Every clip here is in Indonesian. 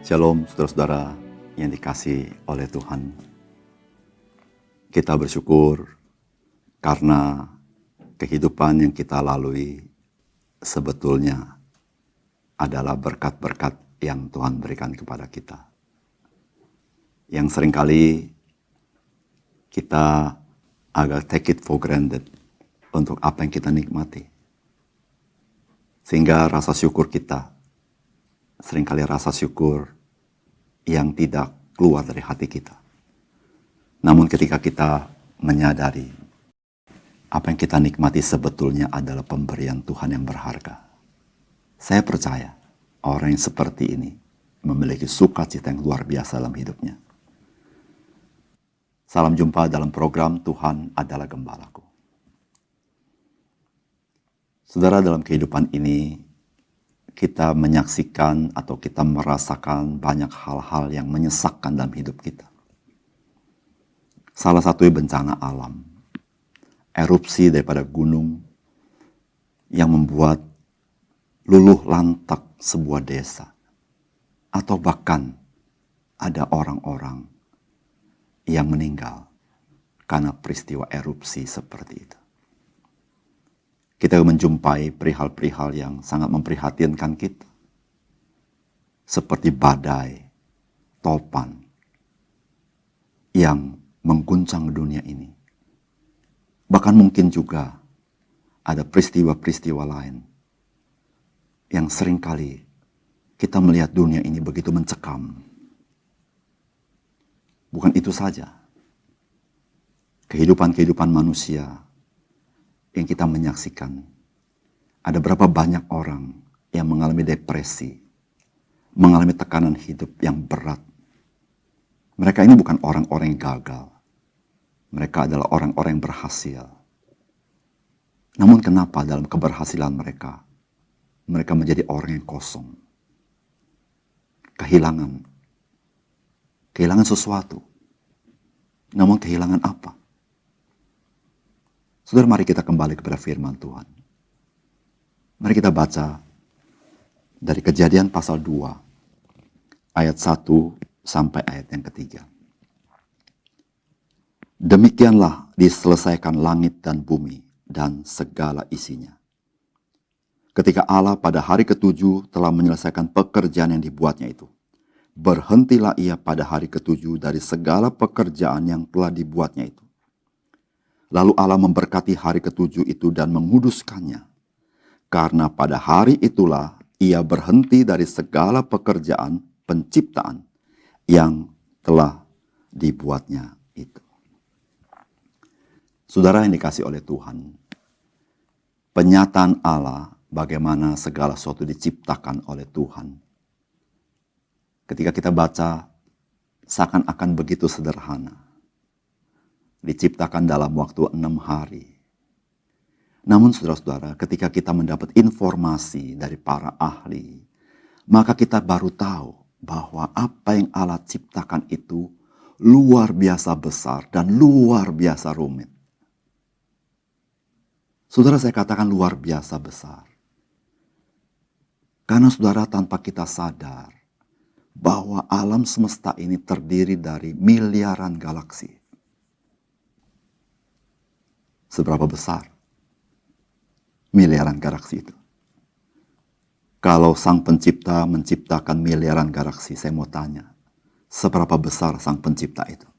Shalom saudara-saudara yang dikasihi oleh Tuhan. Kita bersyukur karena kehidupan yang kita lalui sebetulnya adalah berkat-berkat yang Tuhan berikan kepada kita. Yang seringkali kita agak take it for granted untuk apa yang kita nikmati. Sehingga rasa syukur kita, seringkali rasa syukur yang tidak keluar dari hati kita. Namun ketika kita menyadari apa yang kita nikmati sebetulnya adalah pemberian Tuhan yang berharga. Saya percaya orang yang seperti ini memiliki sukacita yang luar biasa dalam hidupnya. Salam jumpa dalam program Tuhan Adalah Gembalaku. Saudara, dalam kehidupan ini kita menyaksikan atau kita merasakan banyak hal-hal yang menyesakkan dalam hidup kita. Salah satunya bencana alam, erupsi daripada gunung yang membuat luluh lantak sebuah desa, atau bahkan ada orang-orang yang meninggal karena peristiwa erupsi seperti itu. Kita menjumpai perihal-perihal yang sangat memprihatinkan kita. Seperti badai, topan, yang mengguncang dunia ini. Bahkan mungkin juga ada peristiwa-peristiwa lain yang seringkali kita melihat dunia ini begitu mencekam. Bukan itu saja. Kehidupan manusia yang kita menyaksikan, ada berapa banyak orang yang mengalami depresi, mengalami tekanan hidup yang berat. Mereka ini bukan orang-orang yang gagal. Mereka adalah orang-orang yang berhasil. Namun kenapa dalam keberhasilan mereka menjadi orang yang kosong? Kehilangan sesuatu. Namun kehilangan apa? Saudara, mari kita kembali kepada firman Tuhan. Mari kita baca dari Kejadian pasal 2, ayat 1 sampai ayat yang ketiga. Demikianlah diselesaikan langit dan bumi dan segala isinya. Ketika Allah pada hari ketujuh telah menyelesaikan pekerjaan yang dibuatnya itu, berhentilah ia pada hari ketujuh dari segala pekerjaan yang telah dibuatnya itu. Lalu Allah memberkati hari ketujuh itu dan menguduskannya. Karena pada hari itulah ia berhenti dari segala pekerjaan penciptaan yang telah dibuatnya itu. Saudara yang dikasihi oleh Tuhan, penyataan Allah bagaimana segala sesuatu diciptakan oleh Tuhan. Ketika kita baca, seakan-akan begitu sederhana. Diciptakan dalam waktu 6 hari. Namun saudara-saudara, ketika kita mendapat informasi dari para ahli, maka kita baru tahu bahwa apa yang Allah ciptakan itu luar biasa besar dan luar biasa rumit. Saudara, saya katakan luar biasa besar. Karena saudara, tanpa kita sadar bahwa alam semesta ini terdiri dari miliaran galaksi. Seberapa besar miliaran galaksi itu? Kalau sang pencipta menciptakan miliaran galaksi, saya mau tanya, seberapa besar sang pencipta itu?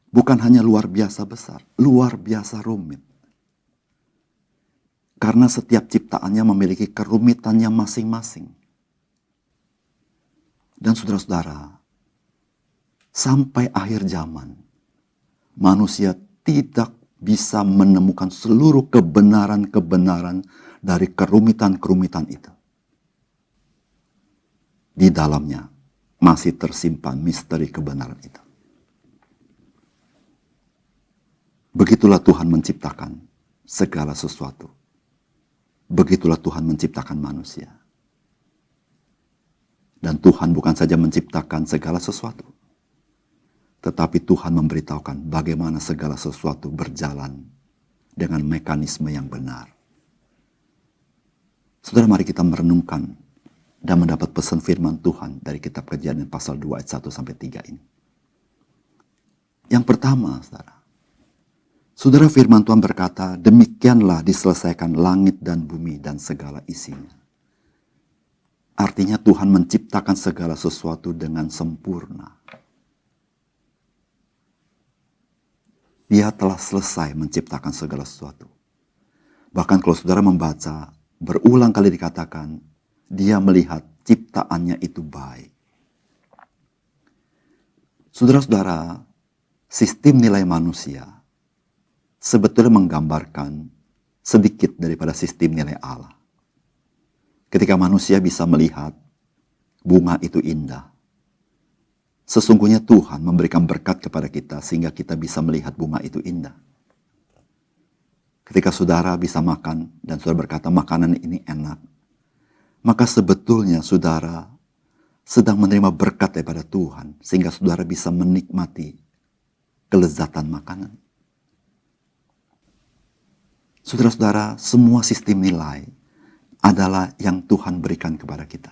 Bukan hanya luar biasa besar, luar biasa rumit. Karena setiap ciptaannya memiliki kerumitannya masing-masing. Dan saudara-saudara, sampai akhir zaman, manusia tidak bisa menemukan seluruh kebenaran-kebenaran dari kerumitan-kerumitan itu. Di dalamnya masih tersimpan misteri kebenaran itu. Begitulah Tuhan menciptakan segala sesuatu. Begitulah Tuhan menciptakan manusia. Dan Tuhan bukan saja menciptakan segala sesuatu, tetapi Tuhan memberitahukan bagaimana segala sesuatu berjalan dengan mekanisme yang benar. Saudara, mari kita merenungkan dan mendapat pesan firman Tuhan dari kitab Kejadian pasal 2 ayat 1 sampai 3 ini. Yang pertama, Saudara, firman Tuhan berkata, demikianlah diselesaikan langit dan bumi dan segala isinya. Artinya Tuhan menciptakan segala sesuatu dengan sempurna. Dia telah selesai menciptakan segala sesuatu. Bahkan kalau saudara membaca, berulang kali dikatakan, dia melihat ciptaannya itu baik. Saudara-saudara, sistem nilai manusia sebetulnya menggambarkan sedikit daripada sistem nilai Allah. Ketika manusia bisa melihat bunga itu indah, sesungguhnya Tuhan memberikan berkat kepada kita sehingga kita bisa melihat bunga itu indah. Ketika saudara bisa makan dan saudara berkata makanan ini enak, maka sebetulnya saudara sedang menerima berkat daripada Tuhan sehingga saudara bisa menikmati kelezatan makanan. Saudara-saudara, semua sistem nilai adalah yang Tuhan berikan kepada kita.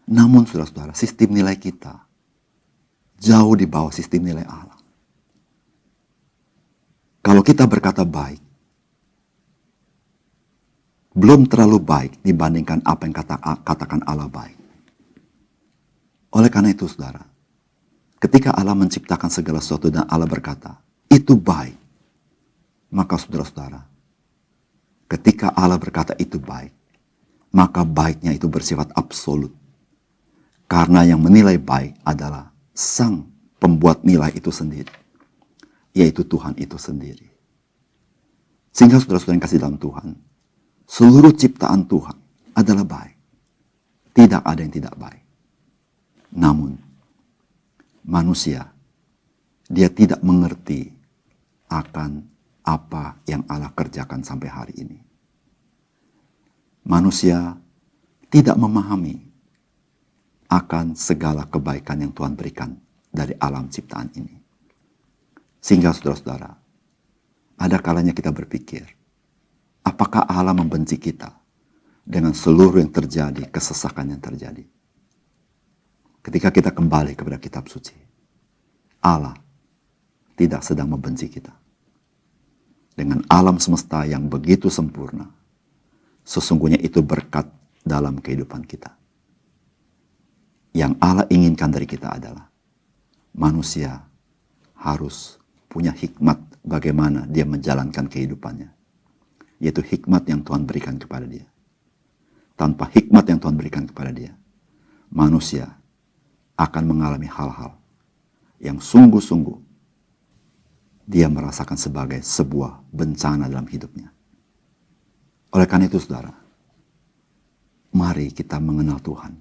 Namun saudara-saudara, sistem nilai kita jauh di bawah sistem nilai Allah. Kalau kita berkata baik, belum terlalu baik dibandingkan apa yang katakan Allah baik. Oleh karena itu saudara, ketika Allah menciptakan segala sesuatu dan Allah berkata, itu baik. Maka saudara-saudara, ketika Allah berkata itu baik, maka baiknya itu bersifat absolut. Karena yang menilai baik adalah sang pembuat nilai itu sendiri, yaitu Tuhan itu sendiri. Sehingga saudara-saudara yang kasih dalam Tuhan, seluruh ciptaan Tuhan adalah baik. Tidak ada yang tidak baik. Namun, manusia, dia tidak mengerti akan apa yang Allah kerjakan sampai hari ini. Manusia tidak memahami akan segala kebaikan yang Tuhan berikan dari alam ciptaan ini. Sehingga saudara-saudara, ada kalanya kita berpikir, apakah Allah membenci kita dengan seluruh yang terjadi, kesesakan yang terjadi? Ketika kita kembali kepada kitab suci, Allah tidak sedang membenci kita. Dengan alam semesta yang begitu sempurna, sesungguhnya itu berkat dalam kehidupan kita. Yang Allah inginkan dari kita adalah manusia harus punya hikmat bagaimana dia menjalankan kehidupannya, yaitu hikmat yang Tuhan berikan kepada dia. Tanpa hikmat yang Tuhan berikan kepada dia, manusia akan mengalami hal-hal yang sungguh-sungguh dia merasakan sebagai sebuah bencana dalam hidupnya. Oleh karena itu saudara, mari kita mengenal Tuhan.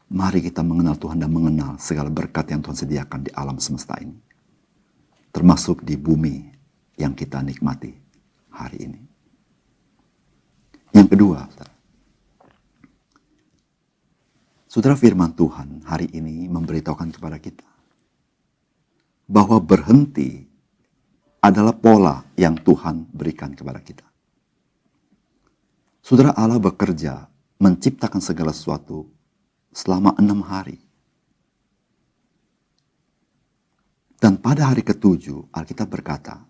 Mari kita mengenal Tuhan dan mengenal segala berkat yang Tuhan sediakan di alam semesta ini. Termasuk di bumi yang kita nikmati hari ini. Yang kedua, saudara, firman Tuhan hari ini memberitahukan kepada kita bahwa berhenti adalah pola yang Tuhan berikan kepada kita. Saudara, Allah bekerja menciptakan segala sesuatu selama 6 hari. Dan pada hari ke-7, Alkitab berkata,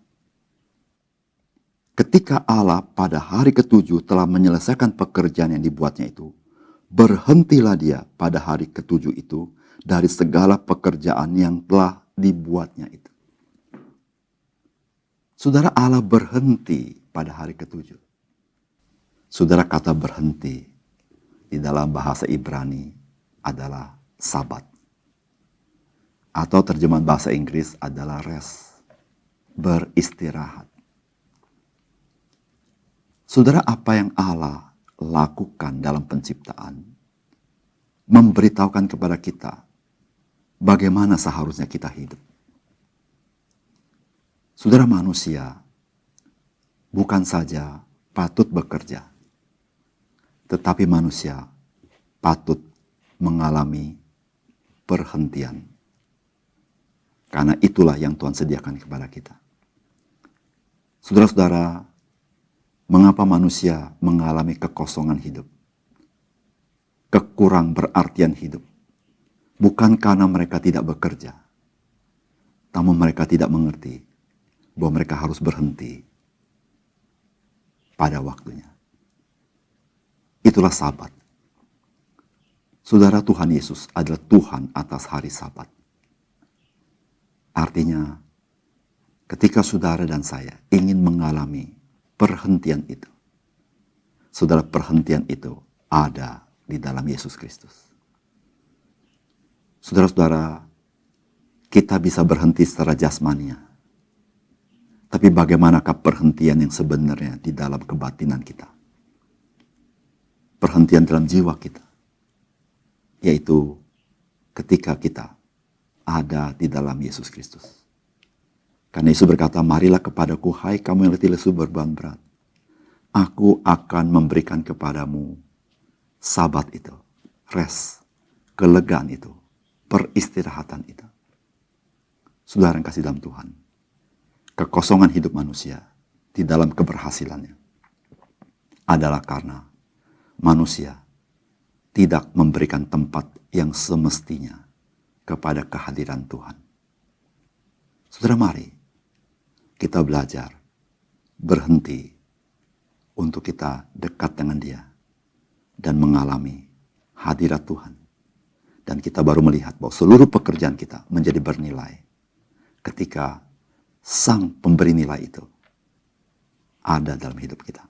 ketika Allah pada hari ke-7 telah menyelesaikan pekerjaan yang dibuatnya itu, berhentilah dia pada hari ke-7 itu dari segala pekerjaan yang telah dibuatnya itu. Saudara, Allah berhenti pada hari ke-7. Saudara, kata berhenti di dalam bahasa Ibrani adalah sabat. Atau terjemahan bahasa Inggris adalah rest, beristirahat. Saudara, apa yang Allah lakukan dalam penciptaan memberitahukan kepada kita bagaimana seharusnya kita hidup. Saudara, manusia bukan saja patut bekerja, tetapi manusia patut mengalami perhentian. Karena itulah yang Tuhan sediakan kepada kita. Saudara-saudara, mengapa manusia mengalami kekosongan hidup? kurang berartian hidup. Bukan karena mereka tidak bekerja, namun mereka tidak mengerti bahwa mereka harus berhenti pada waktunya. Itulah Sabat. Saudara, Tuhan Yesus adalah Tuhan atas hari Sabat. Artinya, ketika saudara dan saya ingin mengalami perhentian itu, saudara, perhentian itu ada di dalam Yesus Kristus. Saudara-saudara, kita bisa berhenti secara jasmania. Tapi bagaimanakah perhentian yang sebenarnya di dalam kebatinan kita? Perhentian dalam jiwa kita. Yaitu ketika kita ada di dalam Yesus Kristus. Karena Yesus berkata, marilah kepadaku, hai kamu yang letih lesu beban berat. Aku akan memberikan kepadamu Sabat itu, rest, kelegaan itu, peristirahatan itu. Saudara yang kasih dalam Tuhan, kekosongan hidup manusia di dalam keberhasilannya adalah karena manusia tidak memberikan tempat yang semestinya kepada kehadiran Tuhan. Saudara, mari kita belajar berhenti untuk kita dekat dengan Dia dan mengalami hadirat Tuhan. Dan kita baru melihat bahwa seluruh pekerjaan kita menjadi bernilai ketika Sang Pemberi nilai itu ada dalam hidup kita.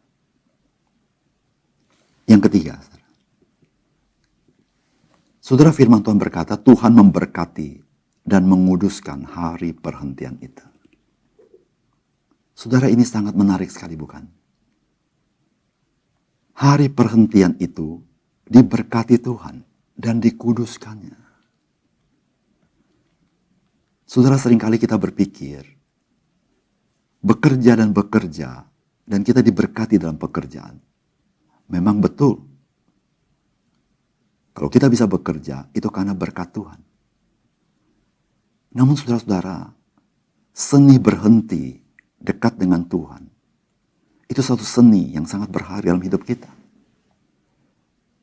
Yang ketiga, saudara, firman Tuhan berkata, Tuhan memberkati dan menguduskan hari perhentian itu. Saudara, ini sangat menarik sekali, bukan? Hari perhentian itu diberkati Tuhan dan dikuduskannya. Saudara, seringkali kita berpikir, bekerja dan kita diberkati dalam pekerjaan. Memang betul. Kalau kita bisa bekerja, itu karena berkat Tuhan. Namun saudara-saudara, seni berhenti dekat dengan Tuhan, itu suatu seni yang sangat berharga dalam hidup kita.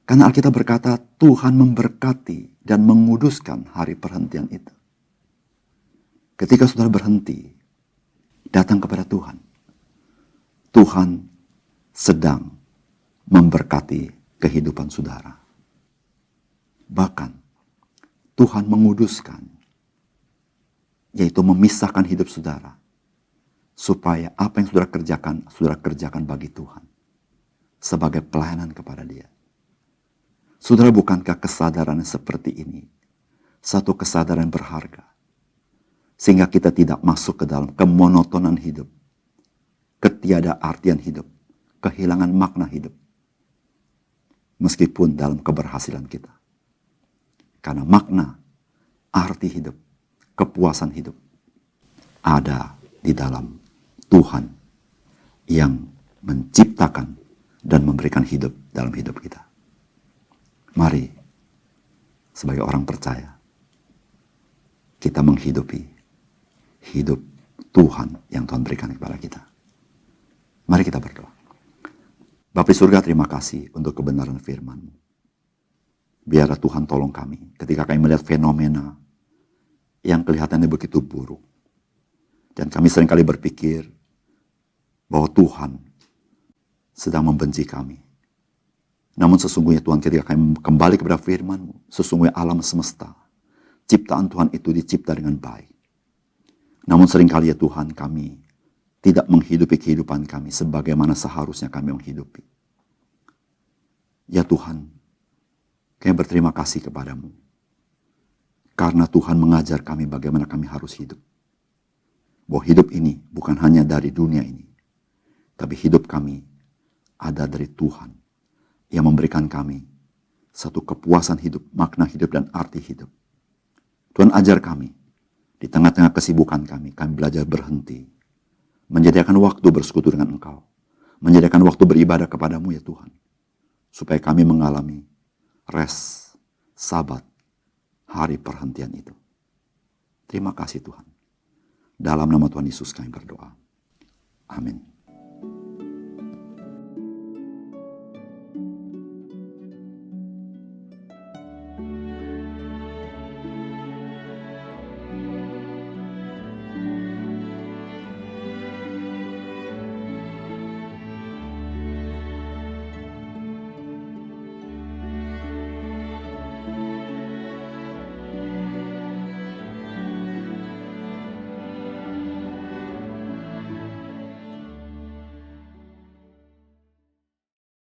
Karena Alkitab berkata, Tuhan memberkati dan menguduskan hari perhentian itu. Ketika saudara berhenti, datang kepada Tuhan, Tuhan sedang memberkati kehidupan saudara. Bahkan Tuhan menguduskan, yaitu memisahkan hidup saudara, supaya apa yang saudara kerjakan bagi Tuhan, sebagai pelayanan kepada Dia. Saudara, bukankah kesadaran seperti ini satu kesadaran berharga, sehingga kita tidak masuk ke dalam kemonotonan hidup, ketiadaartian hidup, kehilangan makna hidup, meskipun dalam keberhasilan kita. Karena makna, arti hidup, kepuasan hidup ada di dalam Tuhan yang menciptakan dan memberikan hidup dalam hidup kita. Mari, sebagai orang percaya, kita menghidupi hidup Tuhan yang Tuhan berikan kepada kita. Mari kita berdoa. Bapa di surga, terima kasih untuk kebenaran firman-Mu. Biarlah Tuhan tolong kami ketika kami melihat fenomena yang kelihatannya begitu buruk. Dan kami seringkali berpikir bahwa Tuhan sedang membenci kami. Namun sesungguhnya Tuhan, ketika kami kembali kepada firman-Mu, sesungguhnya alam semesta, ciptaan Tuhan itu dicipta dengan baik. Namun seringkali ya Tuhan, kami tidak menghidupi kehidupan kami sebagaimana seharusnya kami menghidupi. Ya Tuhan, kami berterima kasih kepadamu. Karena Tuhan mengajar kami bagaimana kami harus hidup. Bahwa hidup ini bukan hanya dari dunia ini, tapi hidup kami ada dari Tuhan yang memberikan kami satu kepuasan hidup, makna hidup, dan arti hidup. Tuhan, ajar kami di tengah-tengah kesibukan kami belajar berhenti, menyediakan waktu bersekutu dengan Engkau, menyediakan waktu beribadah kepadamu ya Tuhan, supaya kami mengalami rest, Sabat, hari perhentian itu. Terima kasih Tuhan. Dalam nama Tuhan Yesus kami berdoa. Amin.